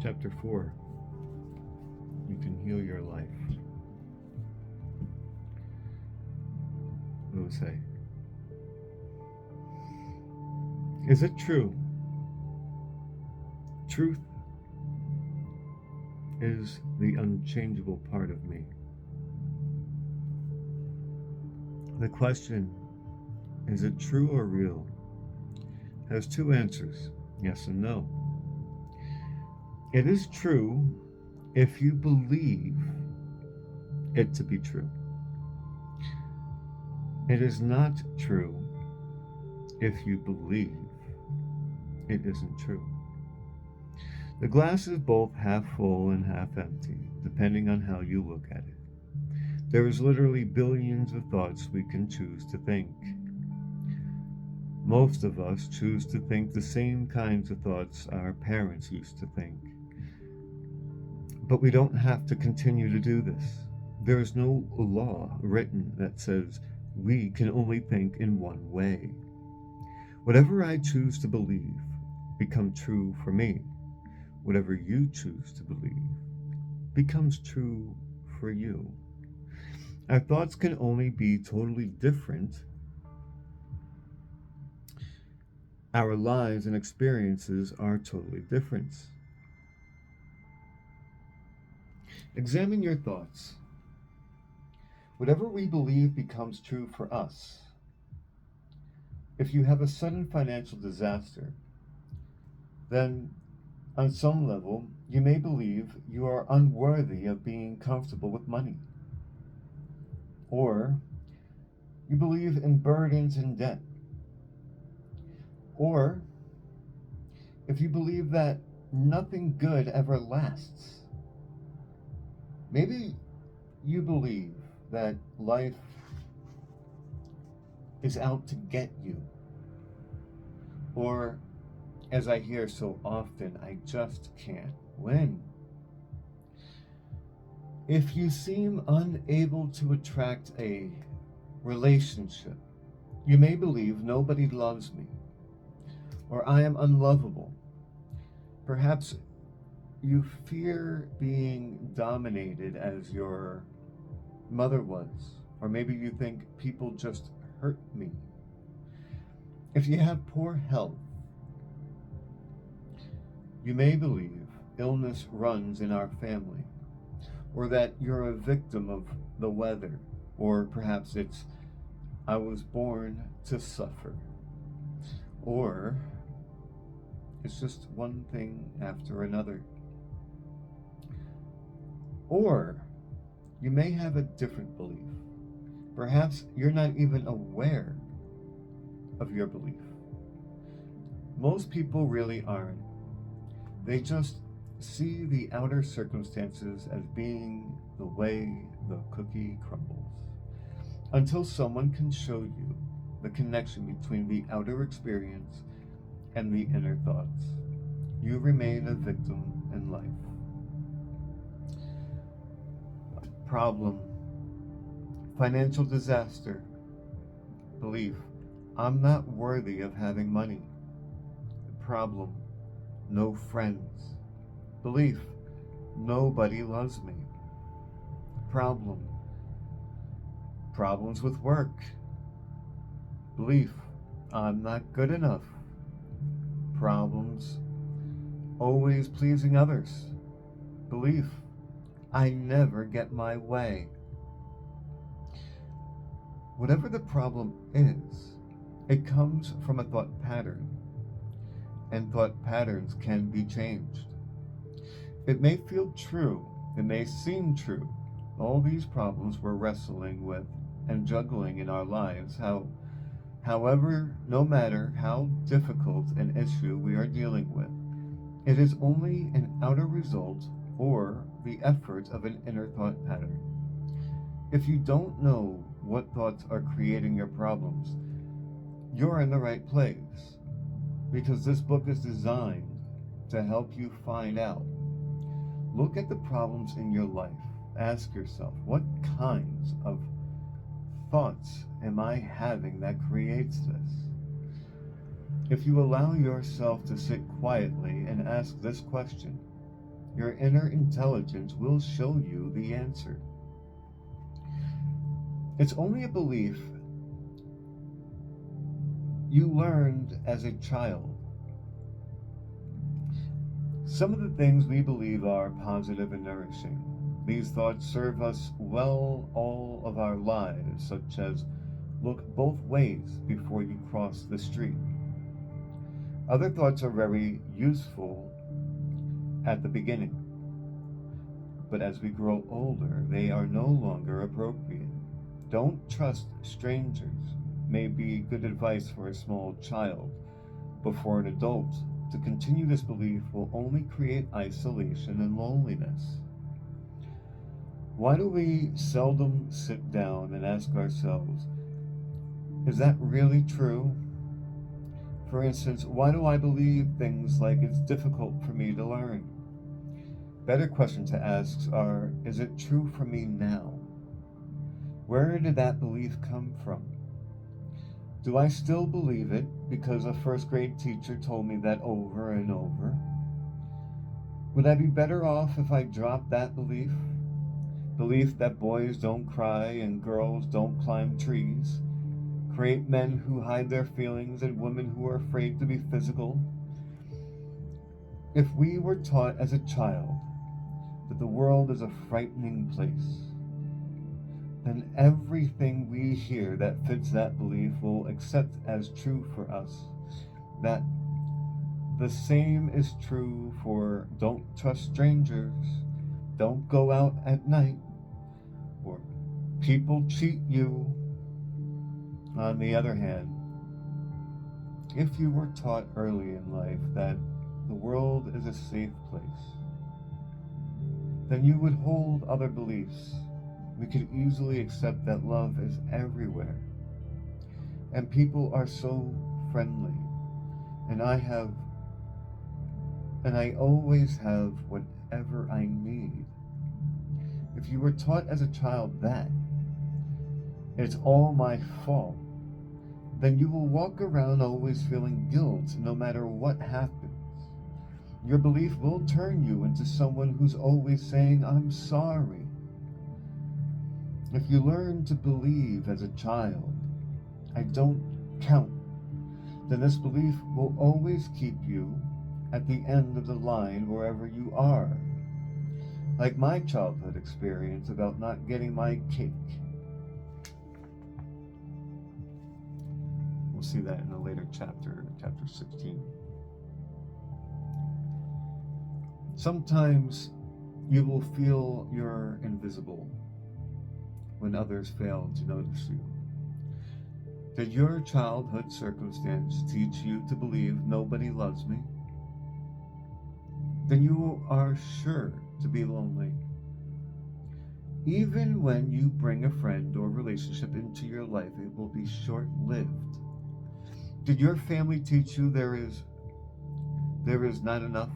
Chapter 4. You can heal your life. Louise. Is it true? Truth is the unchangeable part of me. The question, is it true or real, has two answers, yes and no. It is true if you believe it to be true. It is not true if you believe it isn't true. The glass is both half full and half empty, depending on how you look at it. There is literally billions of thoughts we can choose to think. Most of us choose to think the same kinds of thoughts our parents used to think. But we don't have to continue to do this. There is no law written that says we can only think in one way. Whatever I choose to believe becomes true for me. Whatever you choose to believe becomes true for you. Our thoughts can only be totally different. Our lives and experiences are totally different. Examine your thoughts. Whatever we believe becomes true for us. If you have a sudden financial disaster, then on some level, you may believe you are unworthy of being comfortable with money. Or you believe in burdens and debt. Or if you believe that nothing good ever lasts. Maybe you believe that life is out to get you. Or, as I hear so often, I just can't win. If you seem unable to attract a relationship, you may believe nobody loves me, or I am unlovable. Perhaps you fear being dominated as your mother was, or maybe you think people just hurt me. If you have poor health, you may believe illness runs in our family, or that you're a victim of the weather, or perhaps it's I was born to suffer, or it's just one thing after another. Or you may have a different belief. Perhaps you're not even aware of your belief. Most people really aren't. They just see the outer circumstances as being the way the cookie crumbles, until someone can show you the connection between the outer experience and the inner thoughts. You remain a victim in life. Problem, financial disaster, belief, I'm not worthy of having money. Problem, no friends. Belief, nobody loves me. Problem, problems with work. Belief, I'm not good enough. Problems, always pleasing others. Belief, I never get my way. Whatever the problem is, it comes from a thought pattern, and thought patterns can be changed. It may feel true, it may seem true. All these problems we're wrestling with and juggling in our lives, however, no matter how difficult an issue we are dealing with, it is only an outer result or the effort of an inner thought pattern. If you don't know what thoughts are creating your problems, you're in the right place, because this book is designed to help you find out. Look at the problems in your life. Ask yourself, what kinds of thoughts am I having that creates this? If you allow yourself to sit quietly and ask this question, Your inner intelligence will show you the answer. It's only a belief you learned as a child. Some of the things we believe are positive and nourishing. These thoughts serve us well all of our lives, such as look both ways before you cross the street. Other thoughts are very useful at the beginning, but as we grow older, they are no longer appropriate. Don't trust strangers may be good advice for a small child, but for an adult, to continue this belief will only create isolation and loneliness. Why do we seldom sit down and ask ourselves, is that really true? For instance, why do I believe things like it's difficult for me to learn? Better questions to ask are, is it true for me now? Where did that belief come from? Do I still believe it because a first grade teacher told me that over and over? Would I be better off if I dropped that belief? Belief that boys don't cry and girls don't climb trees, create men who hide their feelings and women who are afraid to be physical. If we were taught as a child that the world is a frightening place, then everything we hear that fits that belief will accept as true for us. That the same is true for don't trust strangers, don't go out at night, or people cheat you. On the other hand, if you were taught early in life that the world is a safe place, then you would hold other beliefs. We could easily accept that love is everywhere, and people are so friendly, and I always have whatever I need. If you were taught as a child that it's all my fault, then you will walk around always feeling guilt no matter what happens. Your belief will turn you into someone who's always saying, I'm sorry. If you learn to believe as a child, I don't count, then this belief will always keep you at the end of the line wherever you are. Like my childhood experience about not getting my cake. We'll see that in a later chapter, chapter 16. Sometimes you will feel you're invisible when others fail to notice you. Did your childhood circumstance teach you to believe nobody loves me? Then you are sure to be lonely. Even when you bring a friend or relationship into your life, it will be short-lived. Did your family teach you there is not enough?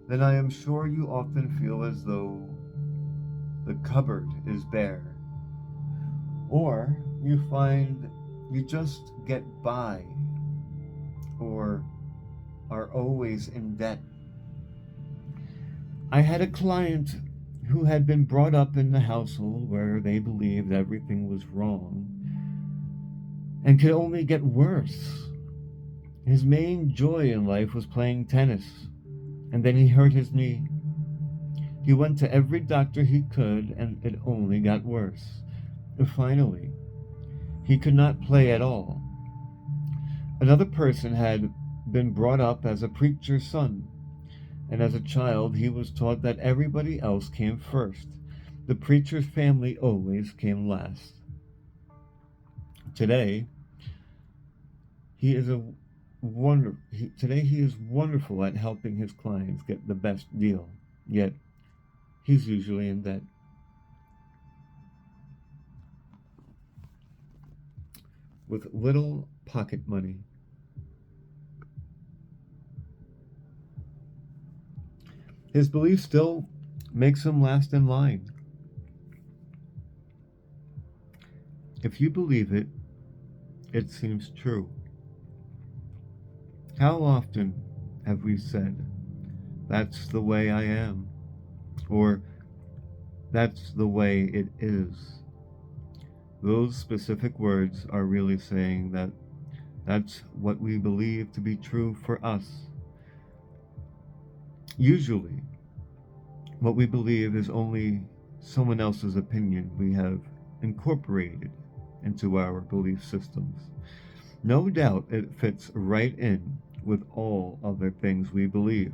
Then I am sure you often feel as though the cupboard is bare. Or you find you just get by, or are always in debt. I had a client who had been brought up in the household where they believed everything was wrong and could only get worse. His main joy in life was playing tennis, and then he hurt his knee. He went to every doctor he could, and it only got worse. Finally, he could not play at all. Another person had been brought up as a preacher's son, and as a child he was taught that everybody else came first. The preacher's family always came last. Today, he is wonderful at helping his clients get the best deal, yet he's usually in debt. With little pocket money. His belief still makes him last in line. If you believe it, it seems true. How often have we said, that's the way I am, or that's the way it is. Those specific words are really saying that that's what we believe to be true for us. Usually, what we believe is only someone else's opinion we have incorporated into our belief systems. No doubt it fits right in with all other things we believe.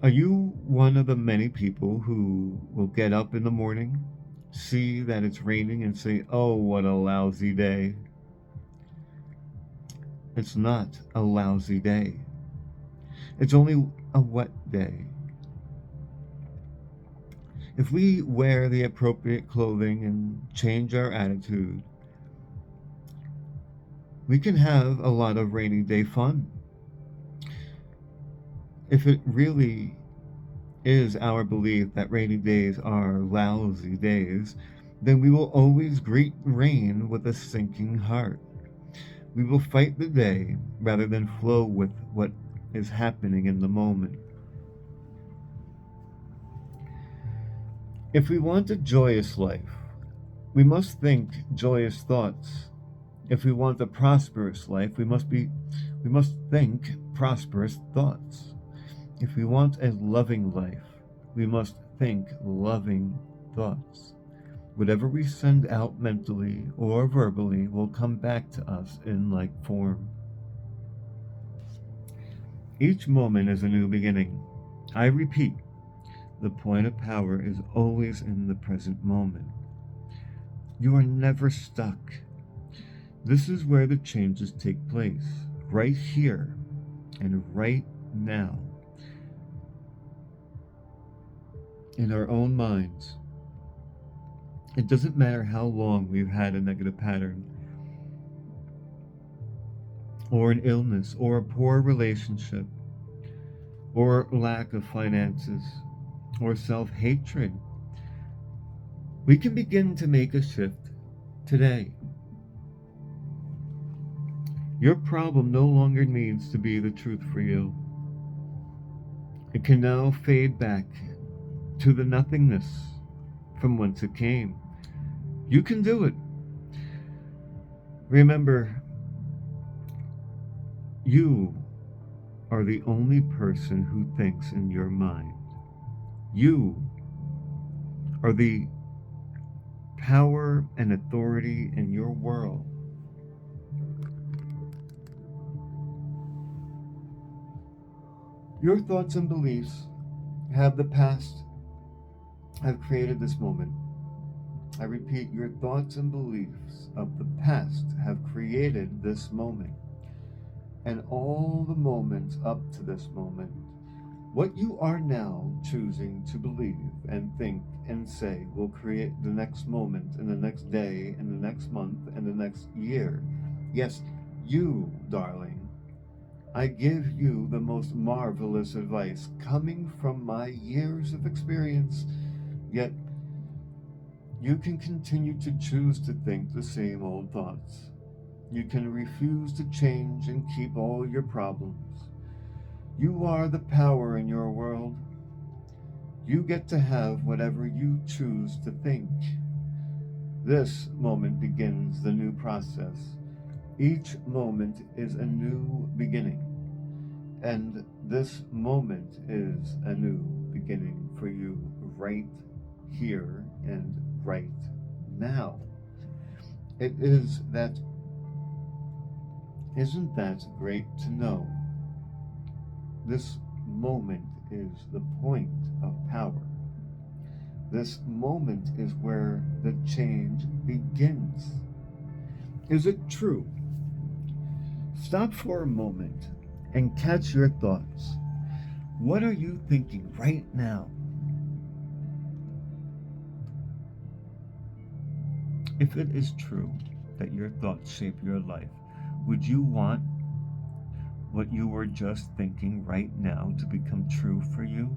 Are you one of the many people who will get up in the morning, see that it's raining, and say, "Oh, what a lousy day"? It's not a lousy day. It's only a wet day. If we wear the appropriate clothing and change our attitude, we can have a lot of rainy day fun. If it really is our belief that rainy days are lousy days, then we will always greet rain with a sinking heart. We will fight the day rather than flow with what is happening in the moment. If we want a joyous life, we must think joyous thoughts. If we want a prosperous life, we must think prosperous thoughts. If we want a loving life, we must think loving thoughts. Whatever we send out mentally or verbally will come back to us in like form. Each moment is a new beginning. I repeat, the point of power is always in the present moment. You are never stuck. This is where the changes take place, right here and right now, in our own minds. It doesn't matter how long we've had a negative pattern, or an illness, or a poor relationship, or lack of finances, or self-hatred. We can begin to make a shift today. Your problem no longer needs to be the truth for you. It can now fade back to the nothingness from whence it came. You can do it. Remember, you are the only person who thinks in your mind. You are the power and authority in your world. Your thoughts and beliefs have created this moment. I repeat, your thoughts and beliefs of the past have created this moment. And all the moments up to this moment, what you are now choosing to believe and think and say will create the next moment and the next day and the next month and the next year. Yes, you, darling, I give you the most marvelous advice coming from my years of experience, yet you can continue to choose to think the same old thoughts. You can refuse to change and keep all your problems. You are the power in your world. You get to have whatever you choose to think. This moment begins the new process. Each moment is a new beginning. And this moment is a new beginning for you right here and right now. It is that, isn't that great to know? This moment is the point of power. This moment is where the change begins. Is it true? Stop for a moment and catch your thoughts. What are you thinking right now? If it is true that your thoughts shape your life, would you want what you were just thinking right now to become true for you?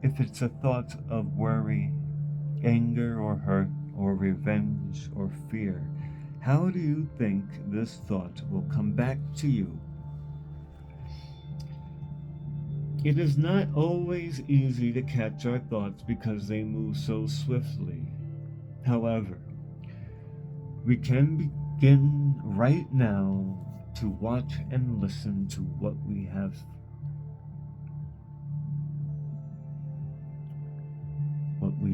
If it's a thought of worry, anger or hurt, or revenge or fear, how do you think this thought will come back to you? It is not always easy to catch our thoughts because they move so swiftly. However, we can begin right now to watch and listen to what we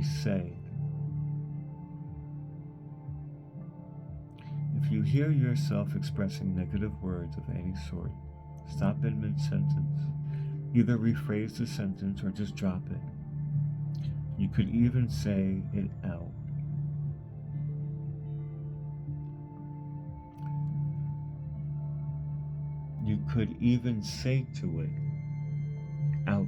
say. If you hear yourself expressing negative words of any sort, stop in mid-sentence. Either rephrase the sentence or just drop it. You could even say it out. You could even say to it, out.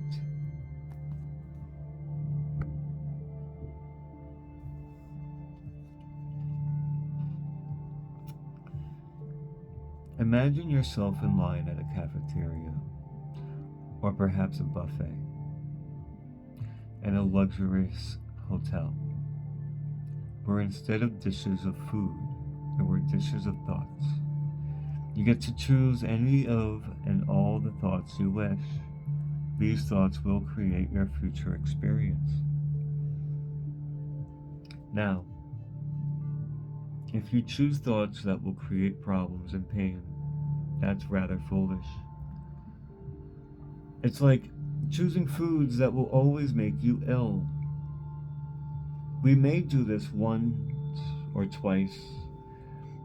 Imagine yourself in line at a cafeteria, or perhaps a buffet, in a luxurious hotel, where instead of dishes of food, there were dishes of thoughts. You get to choose any of and all the thoughts you wish. These thoughts will create your future experience. Now, if you choose thoughts that will create problems and pain, that's rather foolish. It's like choosing foods that will always make you ill. We may do this once or twice,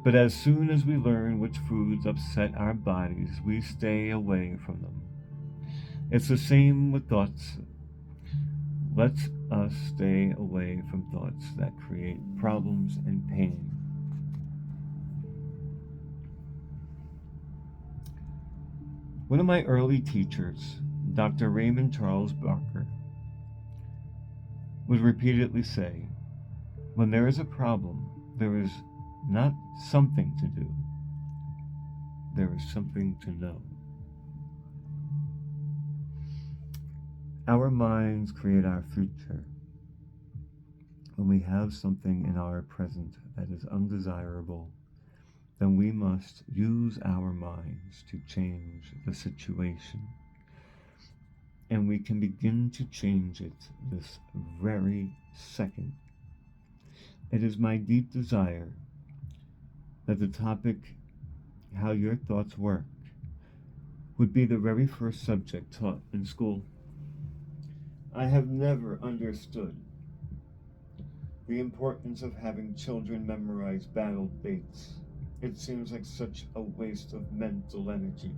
but as soon as we learn which foods upset our bodies, we stay away from them. It's the same with thoughts. Let us stay away from thoughts that create problems and pain. One of my early teachers, Dr. Raymond Charles Barker, would repeatedly say, when there is a problem, there is not something to do, there is something to know. Our minds create our future. When we have something in our present that is undesirable, then we must use our minds to change the situation. And we can begin to change it this very second. It is my deep desire that the topic, how your thoughts work, would be the very first subject taught in school. I have never understood the importance of having children memorize battle dates. It seems like such a waste of mental energy.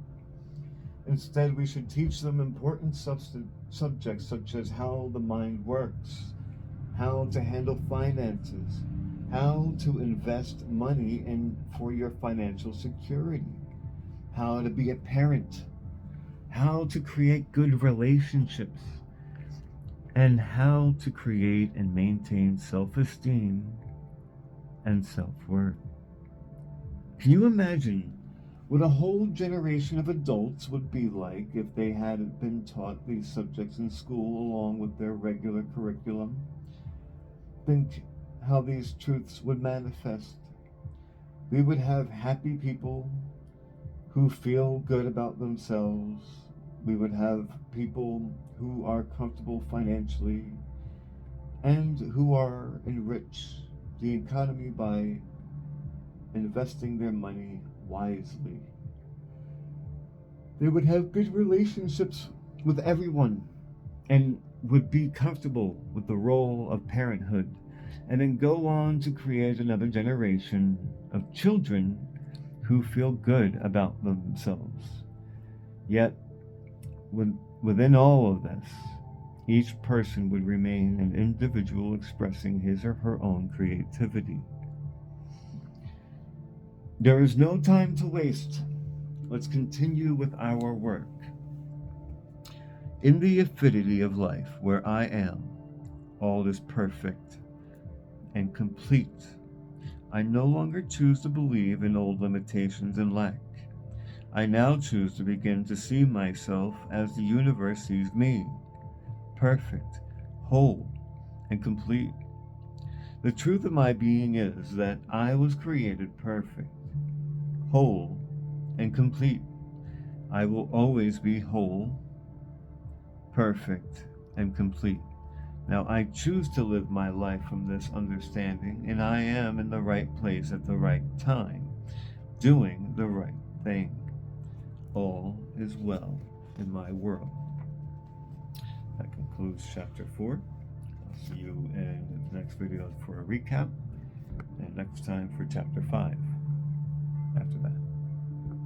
Instead, we should teach them important subjects such as how the mind works, how to handle finances, how to invest money for your financial security, how to be a parent, how to create good relationships, and how to create and maintain self-esteem and self-worth. Can you imagine what a whole generation of adults would be like if they had been taught these subjects in school along with their regular curriculum? Think how these truths would manifest. We would have happy people who feel good about themselves. We would have people who are comfortable financially and who are enrich the economy by investing their money wisely. They would have good relationships with everyone and would be comfortable with the role of parenthood, and then go on to create another generation of children who feel good about themselves. Yet, within all of this, each person would remain an individual expressing his or her own creativity. There is no time to waste. Let's continue with our work. In the affinity of life where I am, all is perfect and complete. I no longer choose to believe in old limitations and lack. I now choose to begin to see myself as the universe sees me, perfect, whole, and complete. The truth of my being is that I was created perfect, whole, and complete. I will always be whole, perfect, and complete. Now I choose to live my life from this understanding, and I am in the right place at the right time, doing the right thing. All is well in my world. That concludes chapter 4. I'll see you in the next video for a recap, and next time for chapter 5 after that.